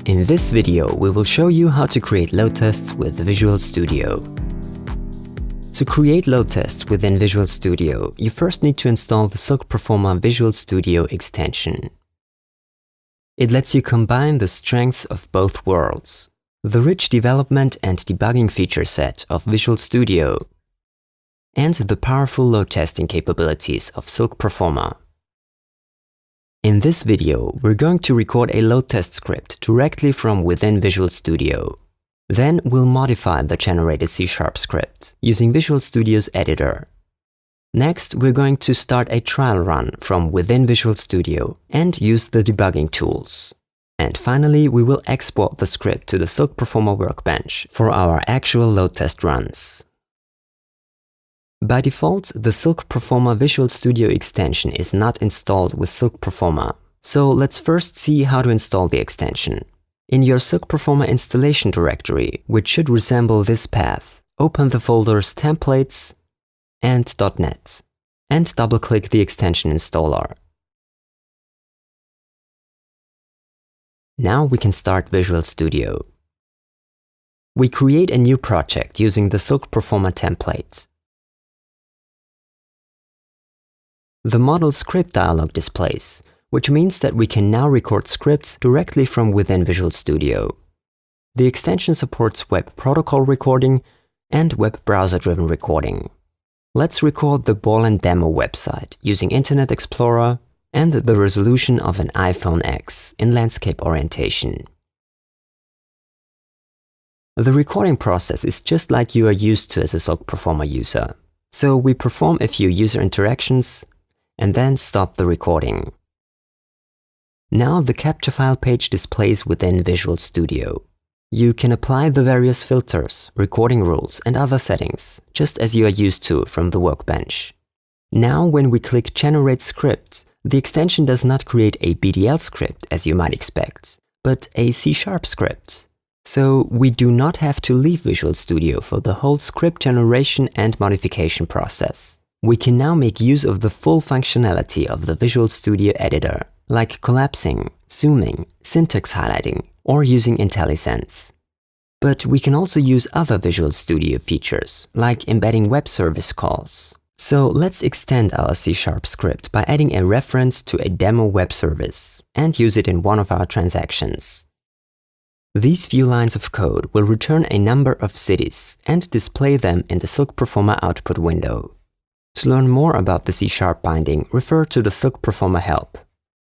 In this video, we will show you how to create load tests with Visual Studio. To create load tests within Visual Studio, you first need to install the Silk Performer Visual Studio extension. It lets you combine the strengths of both worlds, the rich development and debugging feature set of Visual Studio, and the powerful load testing capabilities of Silk Performer. In this video, we're going to record a load test script directly from within Visual Studio. Then we'll modify the generated C# script using Visual Studio's editor. Next, we're going to start a trial run from within Visual Studio and use the debugging tools. And finally, we will export the script to the Silk Performer Workbench for our actual load test runs. By default, the Silk Performer Visual Studio extension is not installed with Silk Performer, so let's first see how to install the extension. In your Silk Performer installation directory, which should resemble this path, open the folders Templates and .NET, and double-click the extension installer. Now we can start Visual Studio. We create a new project using the Silk Performer template. The model script dialog displays, which means that we can now record scripts directly from within Visual Studio. The extension supports web protocol recording and web browser-driven recording. Let's record the Ball and Demo website using Internet Explorer and the resolution of an iPhone X in landscape orientation. The recording process is just like you are used to as a Silk Performer user. So we perform a few user interactions and then stop the recording. Now the capture file page displays within Visual Studio. You can apply the various filters, recording rules and other settings, just as you are used to from the workbench. Now when we click Generate Script, the extension does not create a BDL script as you might expect, but a C# script. So we do not have to leave Visual Studio for the whole script generation and modification process. We can now make use of the full functionality of the Visual Studio editor, like collapsing, zooming, syntax highlighting, or using IntelliSense. But we can also use other Visual Studio features, like embedding web service calls. So let's extend our C# script by adding a reference to a demo web service and use it in one of our transactions. These few lines of code will return a number of cities and display them in the Silk Performer output window. To learn more about the C# binding, refer to the Silk Performer help.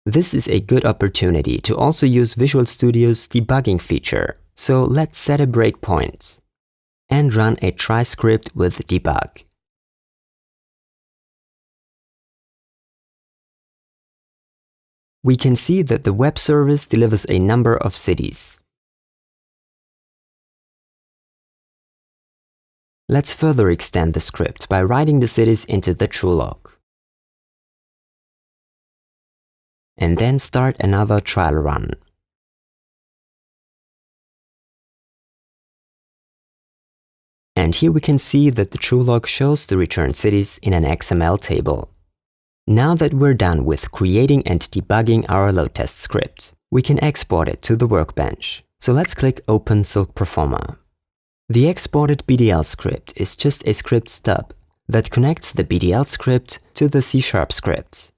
This is a good opportunity to also use Visual Studio's debugging feature, so let's set a breakpoint and run a try script with debug. We can see that the web service delivers a number of cities. Let's further extend the script by writing the cities into the true log. And then start another trial run. And here we can see that the true log shows the returned cities in an XML table. Now that we're done with creating and debugging our load test script, we can export it to the workbench. So let's click Open Silk Performer. The exported BDL script is just a script stub that connects the BDL script to the C# script.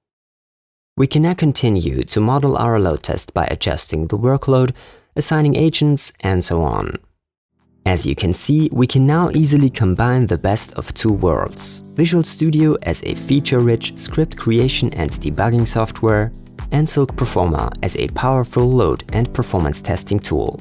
We can now continue to model our load test by adjusting the workload, assigning agents, and so on. As you can see, we can now easily combine the best of two worlds: Visual Studio as a feature-rich script creation and debugging software, and Silk Performer as a powerful load and performance testing tool.